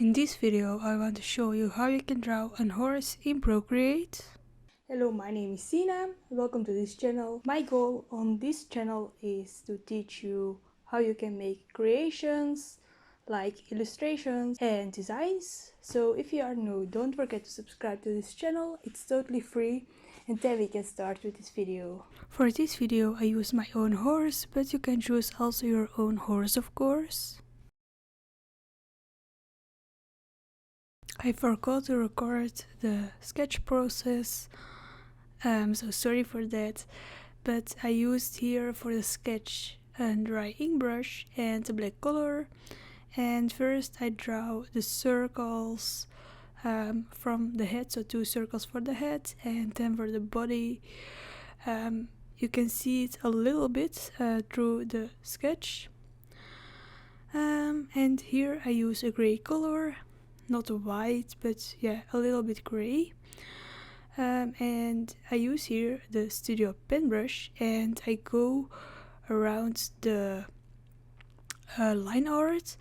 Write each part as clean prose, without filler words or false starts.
In this video, I want to show you how you can draw a horse in Procreate. Hello, my name is Sina. Welcome to this channel. My goal on this channel is to teach you how you can make creations like illustrations and designs. So if you are new, don't forget to subscribe to this channel. It's totally free. And then we can start with this video. For this video, I use my own horse, but you can choose also your own horse, of course. I forgot to record the sketch process, so sorry for that, but I used here for the sketch a dry ink brush and a black color, and first I draw the circles from the head, so 2 circles for the head, and then for the body you can see it a little bit through the sketch, and here I use a gray color. Not white, but yeah, a little bit gray. And I use here the studio pen brush, and I go around the line art.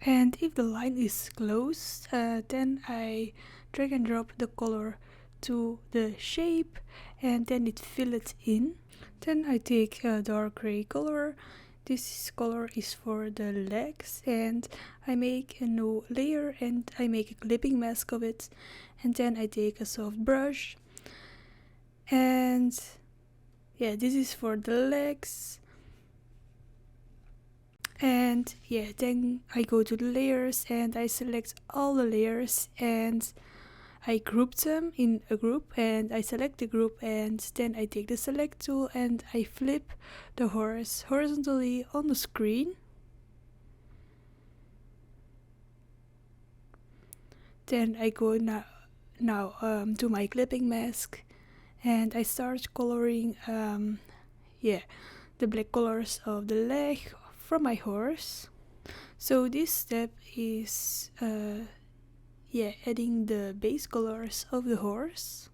And if the line is closed, then I drag and drop the color to the shape, and then it fill it in. Then I take a dark gray color. This color is for the legs, and I make a new layer and I make a clipping mask of it, and then I take a soft brush, and yeah, this is for the legs. And yeah, then I go to the layers and I select all the layers and I group them in a group, and I select the group, and then I take the select tool and I flip the horse horizontally on the screen. Then I go now to my clipping mask, and I start coloring the black colors of the leg from my horse. So this step is adding the base colors of the horse.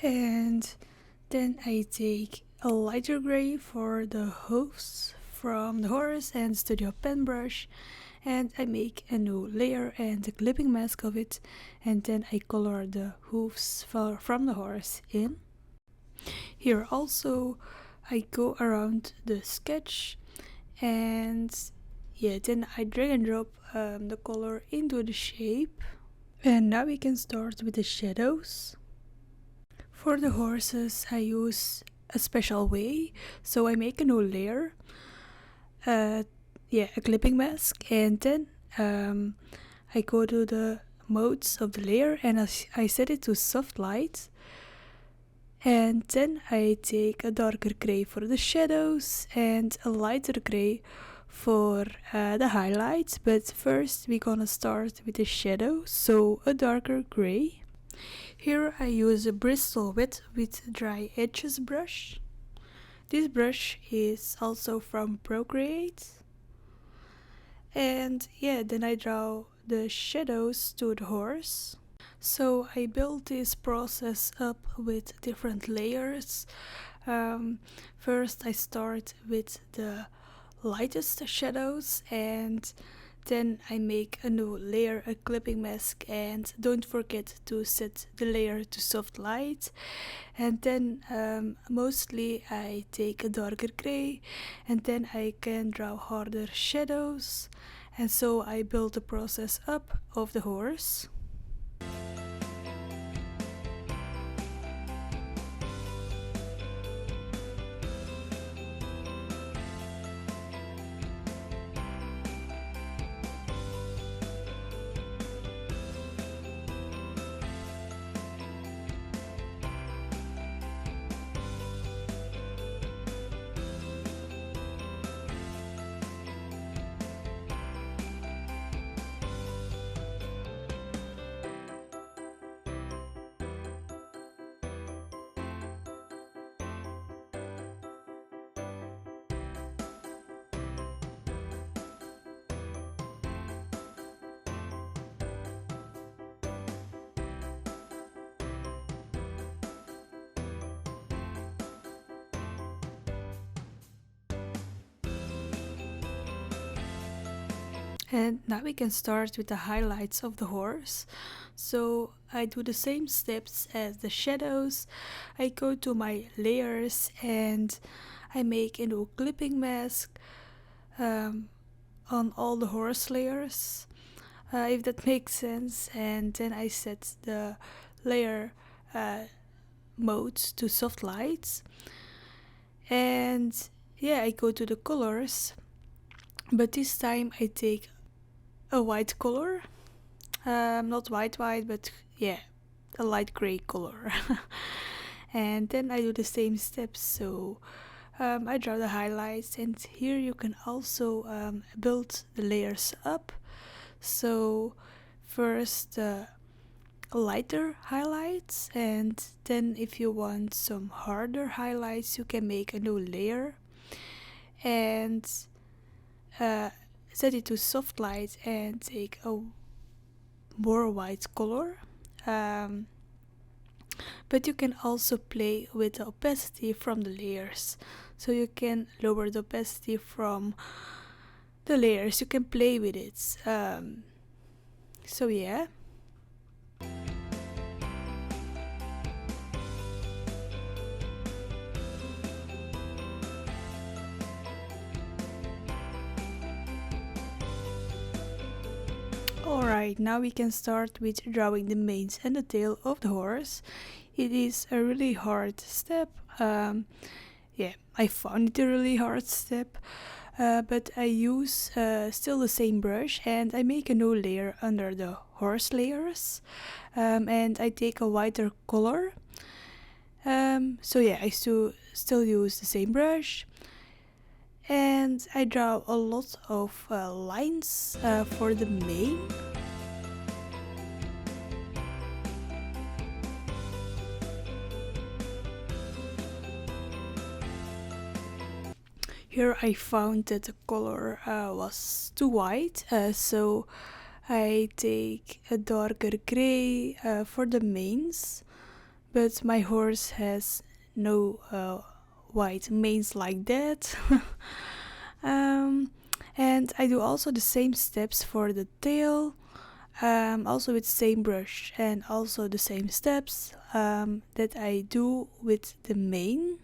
And then I take a lighter gray for the hooves from the horse and studio pen brush, and I make a new layer and a clipping mask of it, and then I color the hooves from the horse in. Here also I go around the sketch, and then I drag and drop the color into the shape. And now we can start with the shadows. For the horses, I use a special way. So I make a new layer, a clipping mask, and then I go to the modes of the layer and I set it to soft light. And then I take a darker gray for the shadows and a lighter gray for the highlights. But first we're gonna start with the shadow, so a darker gray. Here I use a Bristol wet with dry edges brush. This brush is also from Procreate. And then I draw the shadows to the horse. So I build this process up with different layers. First I start with the lightest shadows, and then I make a new layer, a clipping mask, and don't forget to set the layer to soft light. And then mostly I take a darker gray, and then I can draw harder shadows, and so I build the process up of the horse. And now we can start with the highlights of the horse. So I do the same steps as the shadows. I go to my layers and I make a new clipping mask on all the horse layers, if that makes sense. And then I set the layer modes to soft lights. And yeah, I go to the colors, but this time I take a white color, not white, but yeah, a light gray color. And then I do the same steps. So I draw the highlights, and here you can also build the layers up. So first lighter highlights, and then if you want some harder highlights you can make a new layer and set it to soft light and take a more white color. But you can also play with the opacity from the layers, so you can lower the opacity from the layers, you can play with it. So yeah. Alright, now we can start with drawing the manes and the tail of the horse. It is a really hard step. Yeah, I found it a really hard step, but I use still the same brush and I make a new layer under the horse layers, and I take a whiter color. So yeah, I still use the same brush. And I draw a lot of lines for the mane. Here I found that the color was too white, so I take a darker gray for the manes, but my horse has no white manes like that. And I do also the same steps for the tail, also with the same brush, and also the same steps that I do with the mane.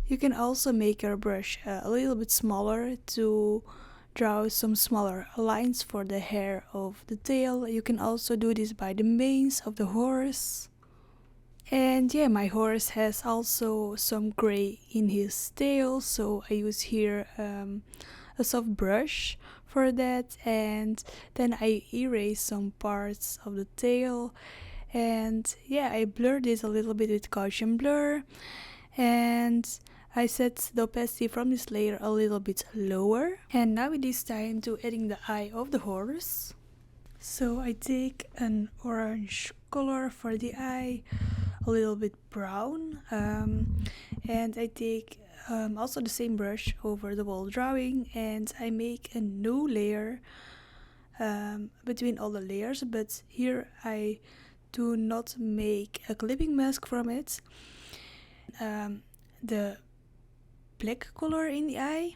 You can also make your brush a little bit smaller to draw some smaller lines for the hair of the tail. You can also do this by the manes of the horse. And yeah, my horse has also some gray in his tail, so I use here a soft brush for that, and then I erase some parts of the tail. And yeah, I blur this a little bit with Gaussian blur, and I set the opacity from this layer a little bit lower. And now it is time to adding the eye of the horse. So I take an orange color for the eye, a little bit brown, and I take also the same brush over the wall drawing, and I make a new layer between all the layers, but here I do not make a clipping mask from it. The black color in the eye,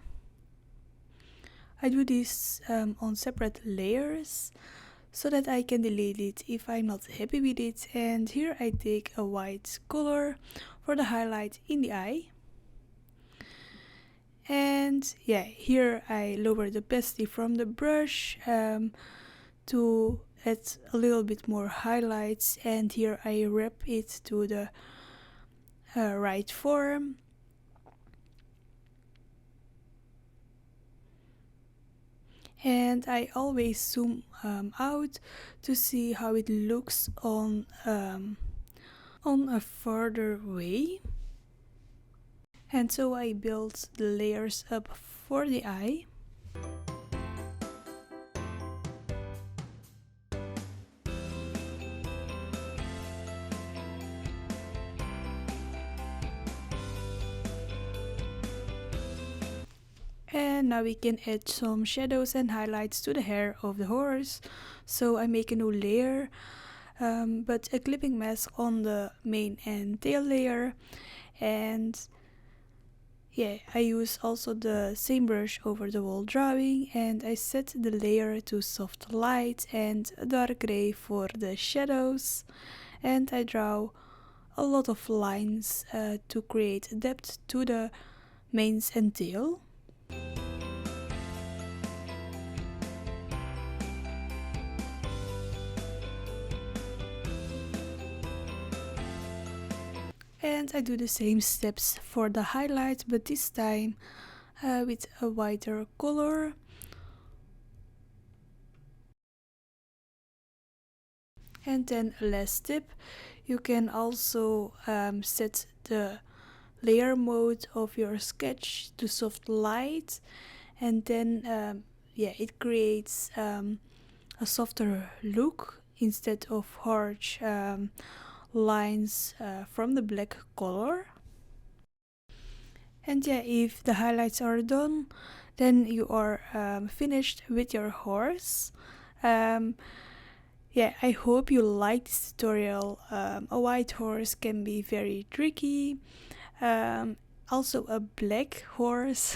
I do this on separate layers so that I can delete it if I'm not happy with it. And here I take a white color for the highlight in the eye. And yeah, here I lower the opacity from the brush to add a little bit more highlights, and here I wrap it to the right form. And I always zoom out to see how it looks on a further way. And so I build the layers up for the eye. And now we can add some shadows and highlights to the hair of the horse. So I make a new layer, but a clipping mask on the mane and tail layer. And yeah, I use also the same brush over the whole drawing, and I set the layer to soft light and dark gray for the shadows. And I draw a lot of lines to create depth to the manes and tail. And I do the same steps for the highlight, but this time with a whiter color. And then last tip, you can also set the layer mode of your sketch to soft light, and then yeah, it creates a softer look instead of harsh lines from the black color. And yeah, if the highlights are done, then you are finished with your horse. Yeah, I hope you like this tutorial. A white horse can be very tricky. Um, Also a black horse,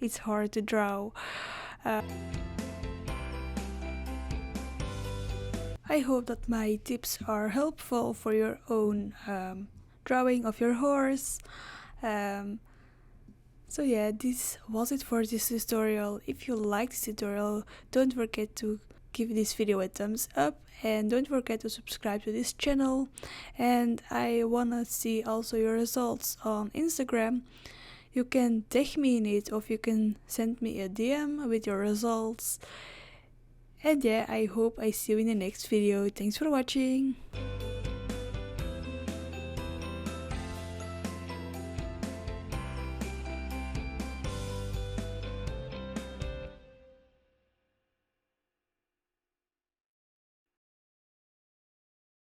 it's hard to draw. I hope that my tips are helpful for your own drawing of your horse. Um, so yeah, this was it for this tutorial. If you like this tutorial, don't forget to give this video a thumbs up and don't forget to subscribe to this channel. And I wanna see also your results on Instagram. You can tag me in it, or you can send me a DM with your results. And yeah, I hope I see you in the next video. Thanks for watching.